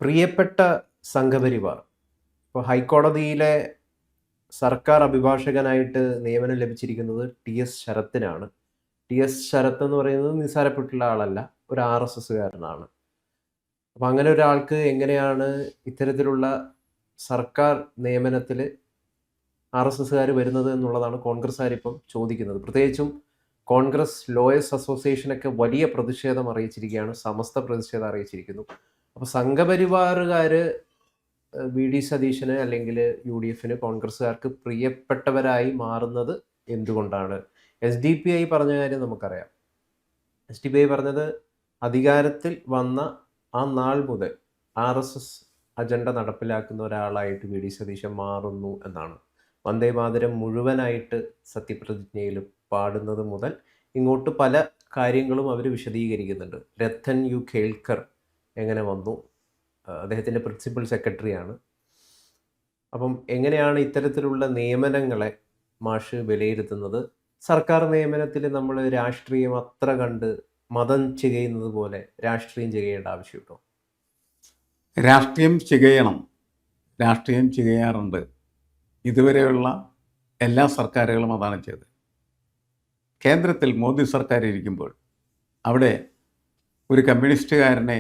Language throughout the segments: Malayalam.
പ്രിയപ്പെട്ട സംഘപരിവാർ ഇപ്പോൾ ഹൈക്കോടതിയിലെ സർക്കാർ അഭിഭാഷകനായിട്ട് നിയമനം ലഭിച്ചിരിക്കുന്നത് ടി.എസ്. ശരത്തിനാണ്. ടി.എസ്. ശരത്ത് എന്ന് പറയുന്നത് നിസ്സാരപ്പെട്ടുള്ള ആളല്ല, ഒരു RSSകാരനാണ്. അപ്പം അങ്ങനെ ഒരാൾക്ക് എങ്ങനെയാണ് ഇത്തരത്തിലുള്ള സർക്കാർ നിയമനത്തിൽ RSSകാർ വരുന്നത് എന്നുള്ളതാണ് കോൺഗ്രസ്സുകാരിപ്പം ചോദിക്കുന്നത്. പ്രത്യേകിച്ചും കോൺഗ്രസ് ലോയേഴ്സ് അസോസിയേഷനൊക്കെ വലിയ പ്രതിഷേധം അറിയിച്ചിരിക്കുകയാണ്, സമസ്ത പ്രതിഷേധം അറിയിച്ചിരിക്കുന്നു. അപ്പോൾ സംഘപരിവാറുകാർ വി ഡി സതീശന് അല്ലെങ്കിൽ UDFന് കോൺഗ്രസ്സുകാർക്ക് പ്രിയപ്പെട്ടവരായി മാറുന്നത് എന്തുകൊണ്ടാണ്? SDPI പറഞ്ഞ കാര്യം നമുക്കറിയാം. SDPI പറഞ്ഞത് അധികാരത്തിൽ വന്ന ആ നാൾ മുതൽ RSS അജണ്ട നടപ്പിലാക്കുന്ന ഒരാളായിട്ട് വി ഡി സതീശൻ മാറുന്നു എന്നാണ്. വന്ദേ മാതരം മുഴുവനായിട്ട് സത്യപ്രതിജ്ഞയിൽ പാടുന്നത് മുതൽ ഇങ്ങോട്ട് പല കാര്യങ്ങളും അവർ വിശദീകരിക്കുന്നുണ്ട്. രത്തൻ യു ഖേൽക്കർ എങ്ങനെ വന്നു, അദ്ദേഹത്തിൻ്റെ പ്രിൻസിപ്പൽ സെക്രട്ടറിയാണ്. അപ്പം എങ്ങനെയാണ് ഇത്തരത്തിലുള്ള നിയമനങ്ങളെ മാഷ് വിലയിരുത്തുന്നത്? സർക്കാർ നിയമനത്തിൽ നമ്മൾ രാഷ്ട്രീയം അത്ര കണ്ട് മതം ചികയുന്നത് പോലെ രാഷ്ട്രീയം ചെയ്യേണ്ട ആവശ്യമുണ്ടോ? രാഷ്ട്രീയം ചികയണം, രാഷ്ട്രീയം ചികയാറുണ്ട്. ഇതുവരെയുള്ള എല്ലാ സർക്കാരുകളും അതാണ് ചെയ്തത്. കേന്ദ്രത്തിൽ മോദി സർക്കാർ ഇരിക്കുമ്പോൾ അവിടെ ഒരു കമ്മ്യൂണിസ്റ്റുകാരനെ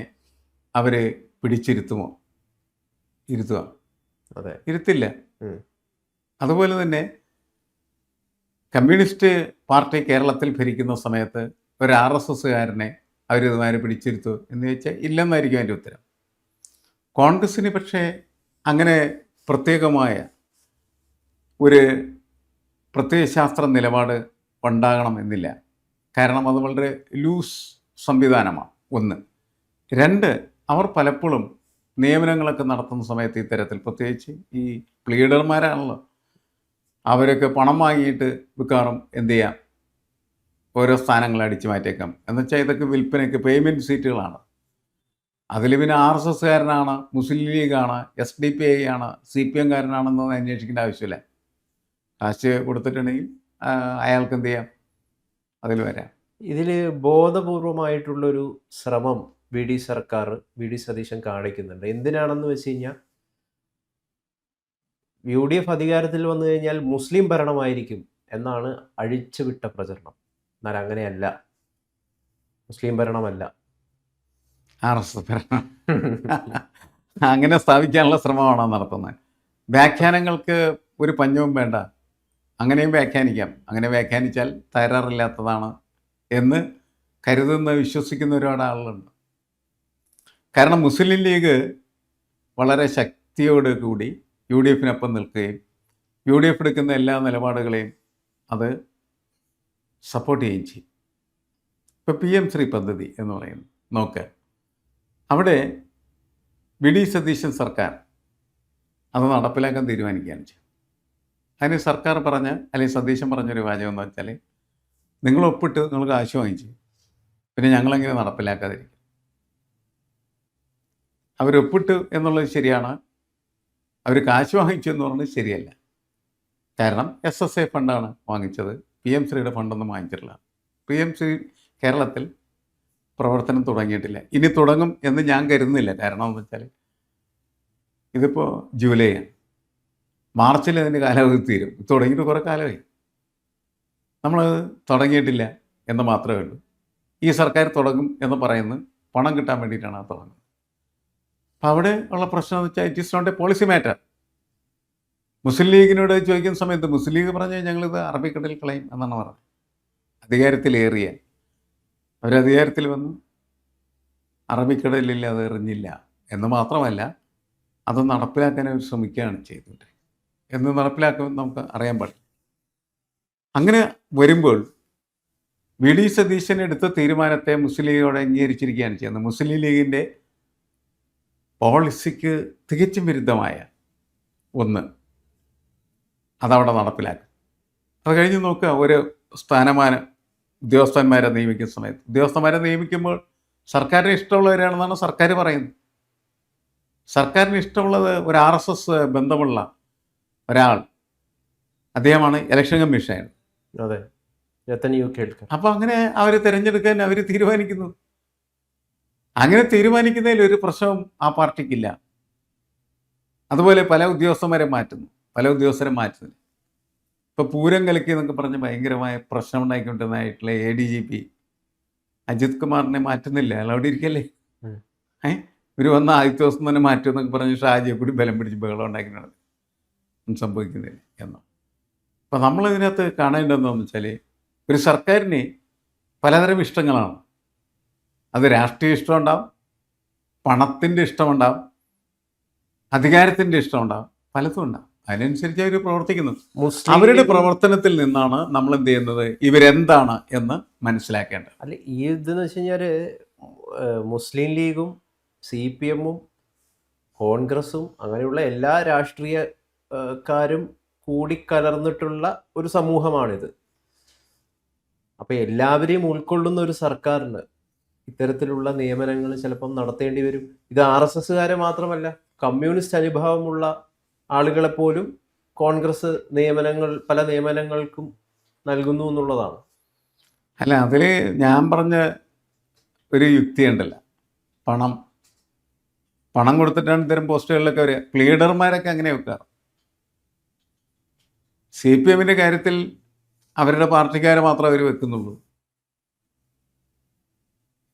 അവർ പിടിച്ചിരുത്തുമോ? ഇരുത്തുക? അതെ, ഇരുത്തില്ല. അതുപോലെ തന്നെ കമ്മ്യൂണിസ്റ്റ് പാർട്ടി കേരളത്തിൽ ഭരിക്കുന്ന സമയത്ത് ഒരു RSSകാരനെ അവരിതുമാതിരി പിടിച്ചിരുത്തുമോ എന്ന് ചോദിച്ചാൽ ഇല്ലെന്നായിരിക്കും അതിൻ്റെ ഉത്തരം. കോൺഗ്രസ്സിന് പക്ഷേ അങ്ങനെ പ്രത്യേകമായ ഒരു പ്രത്യയശാസ്ത്ര നിലപാട് ഉണ്ടാകണം എന്നില്ല. കാരണം അത് വളരെ ലൂസ് സംവിധാനമാണ്, ഒന്ന്. രണ്ട്, അവർ പലപ്പോഴും നിയമനങ്ങളൊക്കെ നടത്തുന്ന സമയത്ത് ഇത്തരത്തിൽ പ്രത്യേകിച്ച് ഈ പ്ലീഡർമാരാണല്ലോ, അവരൊക്കെ പണം വാങ്ങിയിട്ട് മിക്കവാറും എന്ത് ചെയ്യാം, ഓരോ സ്ഥാനങ്ങൾ അടിച്ചു മാറ്റിയേക്കാം. എന്നുവെച്ചാൽ ഇതൊക്കെ വിൽപ്പനയ്ക്ക് പേയ്മെൻറ്റ് സീറ്റുകളാണ്. അതിൽ പിന്നെ RSSകാരനാണ്, മുസ്ലിം ലീഗാണ്, SDPI ആണ്, CPM കാരനാണെന്നൊന്നും അന്വേഷിക്കേണ്ട ആവശ്യമില്ല. കാശ് കൊടുത്തിട്ടുണ്ടെങ്കിൽ അയാൾക്ക് എന്ത് ചെയ്യാം, അതിൽ വരാം. ഇതിൽ ബോധപൂർവമായിട്ടുള്ളൊരു ശ്രമം വി ഡി സതീശൻ കാണിക്കുന്നുണ്ട്. എന്തിനാണെന്ന് വെച്ച് കഴിഞ്ഞാൽ UDF അധികാരത്തിൽ വന്നു കഴിഞ്ഞാൽ മുസ്ലിം ഭരണമായിരിക്കും എന്നാണ് അഴിച്ചുവിട്ട പ്രചരണം. എന്നാൽ അങ്ങനെയല്ല, മുസ്ലിം ഭരണമല്ല, RSS ഭരണം അങ്ങനെ സ്ഥാപിക്കാനുള്ള ശ്രമമാണോ നടത്തുന്നത്? വ്യാഖ്യാനങ്ങൾക്ക് ഒരു പഞ്ഞവും വേണ്ട, അങ്ങനെയും വ്യാഖ്യാനിക്കാം. അങ്ങനെ വ്യാഖ്യാനിച്ചാൽ തയ്യാറില്ലാത്തതാണ് എന്ന് കരുതുന്ന വിശ്വസിക്കുന്ന ഒരുപാട് ആളുകളുണ്ട്. കാരണം മുസ്ലിം ലീഗ് വളരെ ശക്തിയോട് കൂടി UDFനൊപ്പം നിൽക്കുകയും UDF എടുക്കുന്ന എല്ലാ നിലപാടുകളെയും അത് സപ്പോർട്ട് ചെയ്യുകയും ചെയ്യും. ഇപ്പോൾ PM ശ്രീ പദ്ധതി എന്ന് പറയുന്നു, നോക്കുക, അവിടെ വി ഡി സതീശൻ സർക്കാർ അത് നടപ്പിലാക്കാൻ തീരുമാനിക്കുകയാണ് ചെയ്യും. അതിന് സർക്കാർ പറഞ്ഞ, അല്ലെങ്കിൽ സതീശൻ പറഞ്ഞൊരു വാചകം എന്ന് വെച്ചാൽ, നിങ്ങൾ ഒപ്പിട്ട് നിങ്ങൾ കാശ് വാങ്ങിച്ചു, പിന്നെ ഞങ്ങളെങ്ങനെ നടപ്പിലാക്കാതിരിക്കും? അവരൊപ്പിട്ട് എന്നുള്ളത് ശരിയാണ്, അവർ കാശ് വാങ്ങിച്ചു എന്ന് പറഞ്ഞത് ശരിയല്ല. കാരണം SSA ഫണ്ടാണ് വാങ്ങിച്ചത്, PM ശ്രീയുടെ ഫണ്ടൊന്നും വാങ്ങിച്ചിട്ടില്ല. PM ശ്രീ കേരളത്തിൽ പ്രവർത്തനം തുടങ്ങിയിട്ടില്ല, ഇനി തുടങ്ങും എന്ന് ഞാൻ കരുതുന്നില്ല. കാരണം എന്ന് വെച്ചാൽ ഇതിപ്പോൾ ജൂലൈയാണ്, മാർച്ചിൽ അതിൻ്റെ കാലാവധി തീരും. തുടങ്ങിയിട്ട് കുറേ കാലമായി, നമ്മൾ തുടങ്ങിയിട്ടില്ല എന്ന് മാത്രമേ ഉള്ളൂ. ഈ സർക്കാർ തുടങ്ങും എന്ന് പറയുന്നത് പണം കിട്ടാൻ വേണ്ടിയിട്ടാണ് അത് തുടങ്ങുന്നത്. അപ്പോൾ അവിടെ ഉള്ള പ്രശ്നം എന്ന് വെച്ചാൽ it is not a policy matter. Muslim ലീഗിനോട് ചോദിക്കുന്ന സമയത്ത് മുസ്ലിം ലീഗ് പറഞ്ഞാൽ ഞങ്ങളിത് അറബിക്കടലിൽ കളയും എന്നാണ് പറഞ്ഞത്. അധികാരത്തിലേറിയ അവരധികാരത്തിൽ വന്നു, അറബിക്കടലിൽ അത് എറിഞ്ഞില്ല എന്ന് മാത്രമല്ല, അത് നടപ്പിലാക്കാൻ അവർ ശ്രമിക്കുകയാണ് ചെയ്തിട്ട്. എന്ന് നടപ്പിലാക്കുമെന്ന് നമുക്ക് അറിയാൻ പാടില്ല. അങ്ങനെ വരുമ്പോൾ വി ഡി സതീശൻ എടുത്ത തീരുമാനത്തെ മുസ്ലിം ലീഗോട് അംഗീകരിച്ചിരിക്കുകയാണ് ചെയ്യുന്നത്. മുസ്ലിം ലീഗിൻ്റെ പോളിസിക്ക് തികച്ചും വിരുദ്ധമായ ഒന്ന് അതവിടെ നടപ്പിലാക്കും. അത് കഴിഞ്ഞ് നോക്കുക, ഒരു സ്ഥാനമാനം ഉദ്യോഗസ്ഥന്മാരെ നിയമിക്കുന്ന സമയത്ത്, ഉദ്യോഗസ്ഥന്മാരെ നിയമിക്കുമ്പോൾ സർക്കാരിന് ഇഷ്ടമുള്ളവരാണെന്നാണ് സർക്കാർ പറയുന്നത്. സർക്കാരിന് ഇഷ്ടമുള്ളത് ഒരു RSS ബന്ധമുള്ള ഒരാൾ, അദ്ദേഹമാണ് ഇലക്ഷൻ കമ്മീഷൻ. അതെ, രത്തൻ യു ഖേൽക്കർ. അപ്പോൾ അങ്ങനെ അവർ തിരഞ്ഞെടുക്കാൻ അവർ തീരുമാനിക്കുന്നു. അങ്ങനെ തീരുമാനിക്കുന്നതിൽ ഒരു പ്രശ്നവും ആ പാർട്ടിക്കില്ല. അതുപോലെ പല ഉദ്യോഗസ്ഥന്മാരെ മാറ്റുന്നില്ല. ഇപ്പോൾ പൂരം കലക്കി എന്നൊക്കെ പറഞ്ഞ് ഭയങ്കരമായ പ്രശ്നം ഉണ്ടാക്കിക്കൊണ്ടിരുന്നതായിട്ടുള്ള ADGP അജിത് കുമാറിനെ മാറ്റുന്നില്ല. അയാൾ അവിടെ ഇരിക്കല്ലേ. ഉം. ഇവർ വന്ന ആദ്യത്തെ ദിവസം തന്നെ മാറ്റുമെന്നൊക്കെ പറഞ്ഞ് ഷാജിയെ കൂടി ബലം പിടിച്ച് ബഹളം ഉണ്ടാക്കിയിട്ടുണ്ട്. ഒന്നും സംഭവിക്കുന്നില്ല എന്നോ. അപ്പോൾ നമ്മളിതിനകത്ത് കാണേണ്ടതെന്ന് വെച്ചാൽ ഒരു സർക്കാരിന് പലതരം ഇഷ്ടങ്ങളാണ്. അത് രാഷ്ട്രീയ ഇഷ്ടമുണ്ടാവും, പണത്തിൻ്റെ ഇഷ്ടമുണ്ടാവും, അധികാരത്തിൻ്റെ ഇഷ്ടമുണ്ടാവും, പലതും ഉണ്ടാവും. അതിനനുസരിച്ച് അവർ പ്രവർത്തിക്കുന്നു. മുസ്ലിം അവരുടെ ലീഗും പ്രവർത്തനത്തിൽ നിന്നാണ് നമ്മൾ എന്ത് ചെയ്യുന്നത്, ഇവരെന്താണ് എന്ന് മനസ്സിലാക്കേണ്ടത്. അല്ല ഈ ഇതെന്ന് വെച്ച് കഴിഞ്ഞാൽ മുസ്ലിം ലീഗും CPM-ഉം കോൺഗ്രസും അങ്ങനെയുള്ള എല്ലാ രാഷ്ട്രീയക്കാരും കൂടിക്കലർന്നിട്ടുള്ള ഒരു സമൂഹമാണിത്. അപ്പോൾ എല്ലാവരെയും ഉൾക്കൊള്ളുന്ന ഒരു സർക്കാരിന് ഇത്തരത്തിലുള്ള നിയമനങ്ങൾ ചിലപ്പം നടത്തേണ്ടി വരും. ഇത് RSSകാരെ മാത്രമല്ല, കമ്മ്യൂണിസ്റ്റ് അനുഭാവമുള്ള ആളുകളെപ്പോലും കോൺഗ്രസ് പല നിയമനങ്ങൾക്കും നൽകുന്നു എന്നുള്ളതാണ്. അല്ല, അതിൽ ഞാൻ പറഞ്ഞ ഒരു യുക്തി ഉണ്ടല്ലോ, പണം കൊടുത്തിട്ടാണ് ഇത്തരം പോസ്റ്റുകളിലൊക്കെ വരിക. ലീഡർമാരൊക്കെ അങ്ങനെ വെക്കാറ്. CPM-ൻ്റെ കാര്യത്തിൽ അവരുടെ പാർട്ടിക്കാരെ മാത്രമേ അവർ വെക്കുന്നുള്ളൂ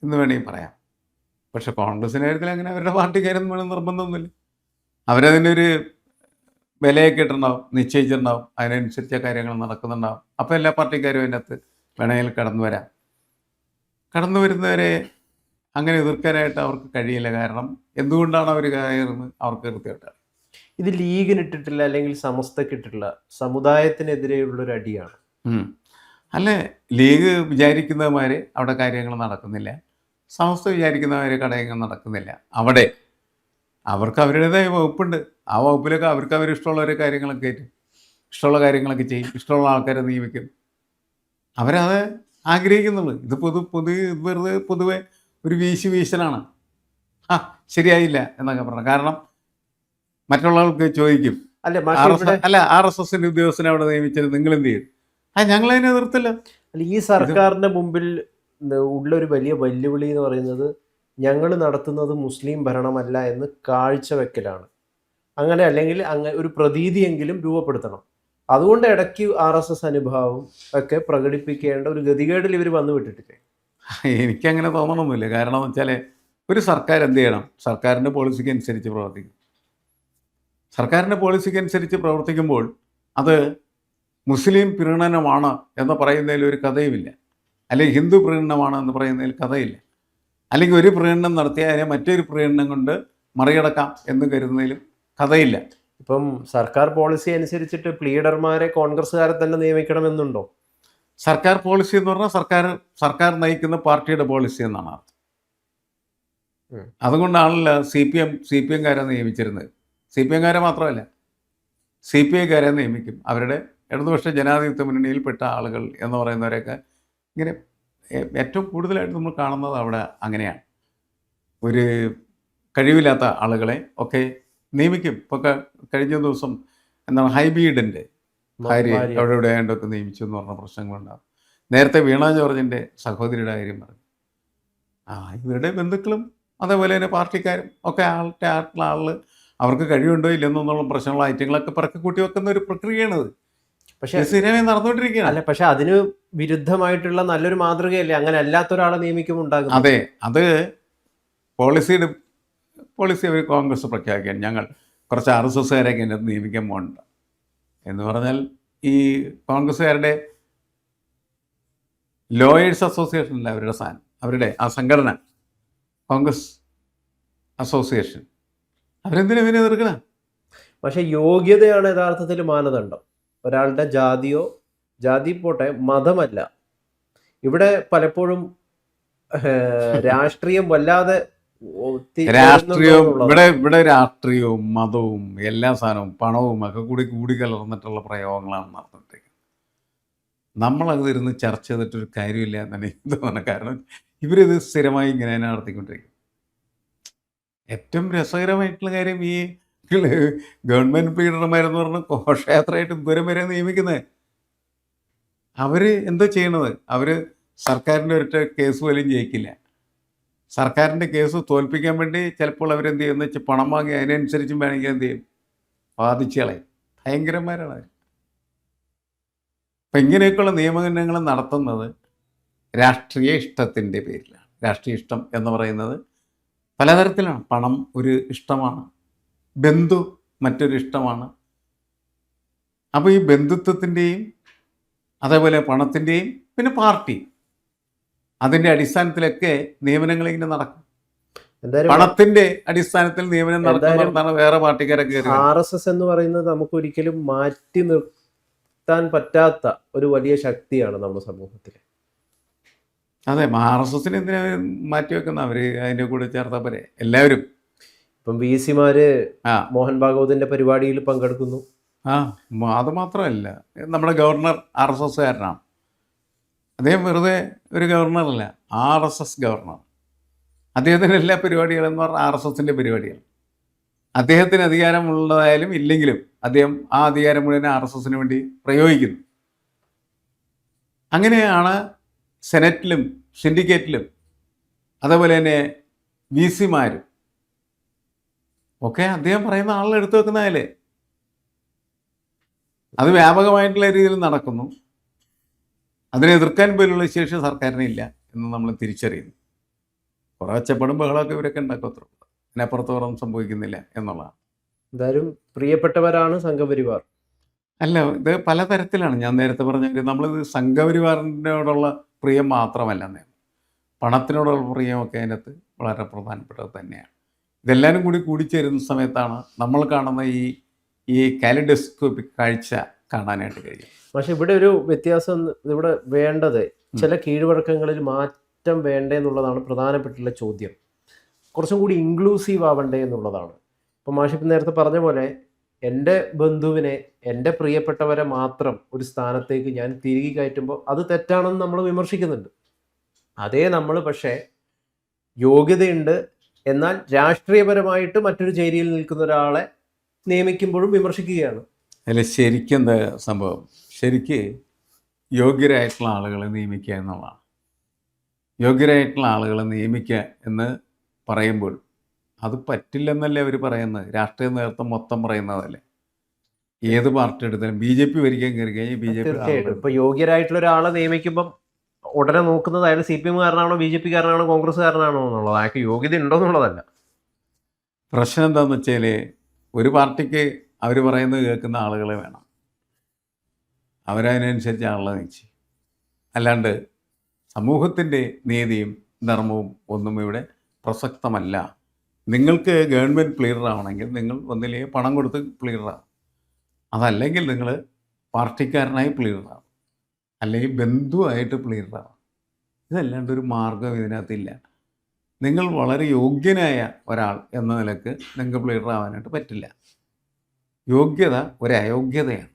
എന്ന് വേണമെങ്കിൽ പറയാം. പക്ഷെ കോൺഗ്രസിൻ്റെ കാര്യത്തിൽ അങ്ങനെ അവരുടെ പാർട്ടിക്കാരൊന്നും വേണം നിർബന്ധമൊന്നുമില്ല. അവരതിൻ്റെ ഒരു വിലയൊക്കെ ഇട്ടുണ്ടാവും, നിശ്ചയിച്ചിട്ടുണ്ടാവും, അതിനനുസരിച്ച കാര്യങ്ങൾ നടക്കുന്നുണ്ടാവും. അപ്പോൾ എല്ലാ പാർട്ടിക്കാരും അതിനകത്ത് വേണമെങ്കിൽ കടന്നു വരുന്നവരെ അങ്ങനെ എതിർക്കാനായിട്ട് അവർക്ക് കഴിയില്ല. കാരണം എന്തുകൊണ്ടാണ് അവർ കയറുന്നത് അവർക്ക് കൃത്യമായിട്ടാണ്. ഇത് ലീഗിനിട്ടിട്ടില്ല അല്ലെങ്കിൽ സമസ്തക്കിട്ടിട്ടില്ല, സമുദായത്തിനെതിരെയുള്ളൊരു അടിയാണ്. അല്ലേ, ലീഗ് വിചാരിക്കുന്നവന്മാർ അവിടെ കാര്യങ്ങൾ നടക്കുന്നില്ല, സമസ്ത വിചാരിക്കുന്നവരെ കാര്യങ്ങൾ നടക്കുന്നില്ല. അവിടെ അവർക്ക് അവരുടേതായ വകുപ്പുണ്ട്. ആ വകുപ്പിലൊക്കെ അവർക്ക് അവരിഷ്ടമുള്ള കാര്യങ്ങളൊക്കെ ആയിട്ട് ഇഷ്ടമുള്ള കാര്യങ്ങളൊക്കെ ചെയ്യും, ഇഷ്ടമുള്ള ആൾക്കാരെ നിയമിക്കും. അവരത് ആഗ്രഹിക്കുന്നുള്ളൂ. ഇത് വെറുതെ പൊതുവെ ഒരു വീശലാണ്. ശരിയായില്ല എന്നൊക്കെ പറഞ്ഞു. കാരണം മറ്റുള്ളവർക്ക് ചോദിക്കും, അല്ല RSSൻ്റെ ഉദ്യോഗസ്ഥനെ അവിടെ നിയമിച്ചത് നിങ്ങൾ എന്ത് ചെയ്യും? ഞങ്ങളതിനെ എതിർത്തില്ല. അല്ല, ഈ സർക്കാരിൻ്റെ മുമ്പിൽ ഉള്ളൊരു വലിയ വെല്ലുവിളി എന്ന് പറയുന്നത് ഞങ്ങൾ നടത്തുന്നത് മുസ്ലിം ഭരണമല്ല എന്ന് കാഴ്ചവെക്കലാണ്. അങ്ങനെ അല്ലെങ്കിൽ ഒരു പ്രതീതിയെങ്കിലും രൂപപ്പെടുത്തണം. അതുകൊണ്ട് ഇടയ്ക്ക് RSS അനുഭാവം ഒക്കെ പ്രകടിപ്പിക്കേണ്ട ഒരു ഗതികേടിൽ ഇവർ വന്നു വിട്ടിട്ടില്ലേ? എനിക്കങ്ങനെ തോന്നണമൊന്നുമില്ല. കാരണം എന്ന് വെച്ചാൽ ഒരു സർക്കാർ എന്ത് ചെയ്യണം, സർക്കാരിൻ്റെ പോളിസിക്ക് അനുസരിച്ച് പ്രവർത്തിക്കും. സർക്കാരിൻ്റെ പോളിസിക്ക് അനുസരിച്ച് പ്രവർത്തിക്കുമ്പോൾ അത് മുസ്ലിം പ്രീണനമാണ് എന്ന് പറയുന്നതിൽ ഒരു കഥയുമില്ല, അല്ലെങ്കിൽ ഹിന്ദു പ്രീണനമാണ് എന്ന് പറയുന്നതിൽ കഥയില്ല, അല്ലെങ്കിൽ ഒരു പ്രീണനം നടത്തിയാൽ അതിനെ മറ്റൊരു പ്രീണനം കൊണ്ട് മറികടക്കാം എന്ന് കരുതുന്നതിലും കഥയില്ല. ഇപ്പം സർക്കാർ പോളിസി അനുസരിച്ചിട്ട് പ്ലീഡർമാരെ കോൺഗ്രസ്സുകാരെ തന്നെ നിയമിക്കണമെന്നുണ്ടോ? സർക്കാർ പോളിസി എന്ന് പറഞ്ഞാൽ സർക്കാർ നയിക്കുന്ന പാർട്ടിയുടെ പോളിസി എന്നാണ് അർത്ഥം. അതുകൊണ്ടാണല്ലോ CPM-കാരെ നിയമിച്ചിരുന്നത്. CPM-കാരെ മാത്രമല്ല, CPI-കാരെ നിയമിക്കും. അവരുടെ ഇടതുപക്ഷ ജനാധിപത്യ മുന്നണിയിൽപ്പെട്ട ആളുകൾ എന്ന് പറയുന്നവരെയൊക്കെ ഇങ്ങനെ ഏറ്റവും കൂടുതലായിട്ട് നമ്മൾ കാണുന്നത് അവിടെ അങ്ങനെയാണ്. ഒരു കഴിവില്ലാത്ത ആളുകളെ ഒക്കെ നിയമിക്കും. ഇപ്പോൾ കഴിഞ്ഞ ദിവസം എന്താണ് ഹൈബീഡിൻ്റെ ഭാര്യ അവിടെ ആയതുകൊണ്ടൊക്കെ നിയമിച്ചു എന്ന് പറഞ്ഞ പ്രശ്നങ്ങളുണ്ടാകും. നേരത്തെ വീണ ജോർജിൻ്റെ സഹോദരിയുടെ കാര്യം പറഞ്ഞു. ഇവരുടെ ബന്ധുക്കളും അതേപോലെ തന്നെ പാർട്ടിക്കാരും ഒക്കെ ആളുകൾ അവർക്ക് കഴിവുണ്ടോ ഇല്ലെന്നുള്ള പ്രശ്നമുള്ള ഐറ്റങ്ങളൊക്കെ പറക്കി കൂട്ടി വെക്കുന്ന ഒരു പ്രക്രിയയാണത്. പക്ഷേ സ്ഥിരമായി നടന്നുകൊണ്ടിരിക്കുകയാണ്. അല്ല, പക്ഷെ അതിന് വിരുദ്ധമായിട്ടുള്ള നല്ലൊരു മാതൃകയല്ലേ അങ്ങനെ അല്ലാത്ത ഒരാളെ നിയമിക്കുമ്പോൾ ഉണ്ടാകും? അതെ, അത് പോളിസി അവർ കോൺഗ്രസ് പ്രഖ്യാപിക്കാൻ ഞങ്ങൾ കുറച്ച് RSSകാരെയൊക്കെ അതിനകത്ത് നിയമിക്കാൻ പോകണ്ട എന്ന് പറഞ്ഞാൽ ഈ കോൺഗ്രസ്സുകാരുടെ ലോയേഴ്സ് അസോസിയേഷനില്ല അവരുടെ അവരുടെ ആ സംഘടന കോൺഗ്രസ് അസോസിയേഷൻ, അവരെന്തിനാ ഇതിനെ എതിർക്കണം? പക്ഷെ യോഗ്യതയാണ് യഥാർത്ഥത്തിൽ മാനദണ്ഡം. ഒരാളുടെ ജാതി പോട്ടെ, മതമല്ല. ഇവിടെ പലപ്പോഴും രാഷ്ട്രീയം വല്ലാതെ ഇവിടെ രാഷ്ട്രീയവും മതവും എല്ലാ സാധനവും പണവും ഒക്കെ കൂടി കലർന്നിട്ടുള്ള പ്രയോഗങ്ങളാണ് നടന്നിട്ടിരിക്കുന്നത്. നമ്മളത് ഇരുന്ന് ചർച്ച ചെയ്തിട്ടൊരു കാര്യമില്ല എന്നാണ് എനിക്ക് തോന്നുന്നത്. കാരണം ഇവരിത് സ്ഥിരമായി ഇങ്ങനെ നടത്തിക്കൊണ്ടിരിക്കും. ഏറ്റവും രസകരമായിട്ടുള്ള കാര്യം ഈ ഗവൺമെൻറ് പ്ലീഡർമാരെന്ന് പറഞ്ഞാൽ ഘോഷയാത്രയായിട്ട് ദൂരം വരെ നിയമിക്കുന്നത്. അവർ എന്താ ചെയ്യണത്? അവർ സർക്കാരിൻ്റെ ഒരൊറ്റ കേസ് പോലും ജയിക്കില്ല. സർക്കാരിൻ്റെ കേസ് തോൽപ്പിക്കാൻ വേണ്ടി ചിലപ്പോൾ അവരെന്ത് ചെയ്യുമെന്ന് വെച്ചാൽ പണം വാങ്ങി അതിനനുസരിച്ചും വേണമെങ്കിൽ എന്ത് ചെയ്യും, ബാധിച്ച് കളയും. ഭയങ്കരന്മാരാണ് അവർ. അപ്പം ഇങ്ങനെയൊക്കെയുള്ള നിയമങ്ങൾ നടത്തുന്നത് രാഷ്ട്രീയ ഇഷ്ടത്തിൻ്റെ പേരിലാണ്. രാഷ്ട്രീയ ഇഷ്ടം എന്ന് പറയുന്നത് പലതരത്തിലാണ്. പണം ഒരു ഇഷ്ടമാണ്, ബന്ധു മറ്റൊരു ഇഷ്ടമാണ്. അപ്പോൾ ഈ ബന്ധുത്വത്തിൻ്റെയും അതേപോലെ പണത്തിൻ്റെയും പിന്നെ പാർട്ടി, അതിൻ്റെ അടിസ്ഥാനത്തിലൊക്കെ നിയമനങ്ങൾ ഇങ്ങനെ നടക്കും. എന്തായാലും പണത്തിൻ്റെ അടിസ്ഥാനത്തിൽ നിയമനം നടത്തുന്നതാണ് വേറെ പാർട്ടിക്കാരൊക്കെ കയറി വരുന്നത്. RSS എന്ന് പറയുന്നത് നമുക്ക് ഒരിക്കലും മാറ്റി നിർത്താൻ പറ്റാത്ത ഒരു വലിയ ശക്തിയാണ് നമ്മുടെ സമൂഹത്തിൽ. അതെ, RSSനെ എന്തിനാ മാറ്റി വെക്കുന്ന? അവർ അതിൻ്റെ കൂടെ ചേർത്താൽ പോരെ എല്ലാവരും. ഇപ്പം VC-മാര് ആ മോഹൻ ഭാഗവതിന്റെ പരിപാടിയിൽ പങ്കെടുക്കുന്നു. ആ അത് മാത്രമല്ല, നമ്മുടെ ഗവർണർ RSSകാരനാണ്. അദ്ദേഹം വെറുതെ ഒരു ഗവർണറല്ല, RSS ഗവർണർ. അദ്ദേഹത്തിൻ്റെ എല്ലാ പരിപാടികളെന്ന് പറഞ്ഞാൽ RSSൻ്റെ പരിപാടികൾ. അദ്ദേഹത്തിന് അധികാരമുള്ളതായാലും ഇല്ലെങ്കിലും അദ്ദേഹം ആ അധികാരം മുഴുവൻ RSSന് വേണ്ടി പ്രയോഗിക്കുന്നു. അങ്ങനെയാണ് സെനറ്റിലും സിൻഡിക്കേറ്റിലും അതേപോലെ തന്നെ VC-മാരും ഒക്കെ അദ്ദേഹം പറയുന്ന ആളുകൾ എടുത്തു വെക്കുന്നതല്ലേ. അത് വ്യാപകമായിട്ടുള്ള രീതിയിൽ നടക്കുന്നു. അതിനെ എതിർക്കാൻ പോലുള്ള ശേഷി സർക്കാരിനില്ല എന്ന് നമ്മൾ തിരിച്ചറിയുന്നു. കുറേ ഒച്ചപ്പാടും ബഹളമൊക്കെ ഇവരൊക്കെ ഉണ്ടാക്കത്തുള്ളൂ, അതിനപ്പുറത്ത് വേറൊന്നും സംഭവിക്കുന്നില്ല എന്നുള്ളതാണ്. എന്തായാലും പ്രിയപ്പെട്ടവരാണ് സംഘപരിവാർ. അല്ല, ഇത് പലതരത്തിലാണ്. ഞാൻ നേരത്തെ പറഞ്ഞ നമ്മളിത് സംഘപരിവാറിനോടുള്ള പ്രിയം മാത്രമല്ല, പണത്തിനോടുള്ള പ്രിയമൊക്കെ അതിനകത്ത് വളരെ പ്രധാനപ്പെട്ടത് തന്നെയാണ്. ഇതെല്ലാവരും കൂടി കൂടിച്ചേരുന്ന സമയത്താണ് നമ്മൾ കാണുന്ന ഈ കാലിഡോസ്കോപ്പിക് കാഴ്ച കാണാനായിട്ട് കഴിയും. പക്ഷെ ഇവിടെ ഒരു വ്യത്യാസം ഇവിടെ വേണ്ടത്, ചില കീഴ്വഴക്കങ്ങളിൽ മാറ്റം വേണ്ടേ എന്നുള്ളതാണ് പ്രധാനപ്പെട്ടുള്ള ചോദ്യം. കുറച്ചും കൂടി ഇൻക്ലൂസീവ് ആവണ്ടേ എന്നുള്ളതാണ്. ഇപ്പം മാഷിപ്പ് നേരത്തെ പറഞ്ഞ പോലെ എൻ്റെ ബന്ധുവിനെ, എൻ്റെ പ്രിയപ്പെട്ടവരെ മാത്രം ഒരു സ്ഥാനത്തേക്ക് ഞാൻ തിരികെ കയറ്റുമ്പോൾ അത് തെറ്റാണെന്ന് നമ്മൾ വിമർശിക്കുന്നുണ്ട്. അതേ നമ്മൾ പക്ഷേ യോഗ്യതയുണ്ട് എന്നാൽ രാഷ്ട്രീയപരമായിട്ട് മറ്റൊരു ചേരിയിൽ നിൽക്കുന്ന ഒരാളെ നിയമിക്കുമ്പോഴും വിമർശിക്കുകയാണ്. അതിൽ ശരിക്കും എന്താ സംഭവം? ശരിക്ക് യോഗ്യരായിട്ടുള്ള ആളുകളെ നിയമിക്കുക എന്നുള്ളതാണ്. യോഗ്യരായിട്ടുള്ള ആളുകളെ നിയമിക്കുക എന്ന് പറയുമ്പോൾ അത് പറ്റില്ലെന്നല്ലേ അവർ പറയുന്നത്. രാഷ്ട്രീയ നേതൃത്വം മൊത്തം പറയുന്നതല്ലേ. ഏത് പാർട്ടി എടുത്താലും BJP ഭരിക്കാൻ കയറി കഴിഞ്ഞാൽ തീർച്ചയായിട്ടും ഇപ്പൊ യോഗ്യരായിട്ടുള്ള ഒരാളെ നിയമിക്കുമ്പം ഉടനെ നോക്കുന്നത് അയാൾ CPM-കാരനാണോ BJP-കാരനാണോ കോൺഗ്രസ്സുകാരനാണോ എന്നുള്ളത്, അയാൾക്ക് യോഗ്യത ഉണ്ടോ എന്നുള്ളതല്ല. പ്രശ്നം എന്താണെന്ന് വെച്ചാൽ ഒരു പാർട്ടിക്ക് അവർ പറയുന്നത് കേൾക്കുന്ന ആളുകളെ വേണം, അവരതിനനുസരിച്ച് ആളുകളെ നിശ്ചയിക്കും. അല്ലാണ്ട് സമൂഹത്തിൻ്റെ നീതിയും ധർമ്മവും ഒന്നും ഇവിടെ പ്രസക്തമല്ല. നിങ്ങൾക്ക് ഗവൺമെൻറ് പ്ലീഡറാവണമെങ്കിൽ നിങ്ങൾ ഒന്നിലേക്ക് പണം കൊടുത്ത് പ്ലീഡറാവും, അതല്ലെങ്കിൽ നിങ്ങൾ പാർട്ടിക്കാരനായി പ്ലീഡറാവും, അല്ലെങ്കിൽ ബന്ധുവായിട്ട് പ്ലീഡറാവും. ഇതല്ലാണ്ട് ഒരു മാർഗം ഇതിനകത്തില്ല. നിങ്ങൾ വളരെ യോഗ്യനായ ഒരാൾ എന്ന നിലക്ക് നിങ്ങൾക്ക് പ്ലീഡറാവാനായിട്ട് പറ്റില്ല. യോഗ്യത ഒരു അയോഗ്യതയാണ്.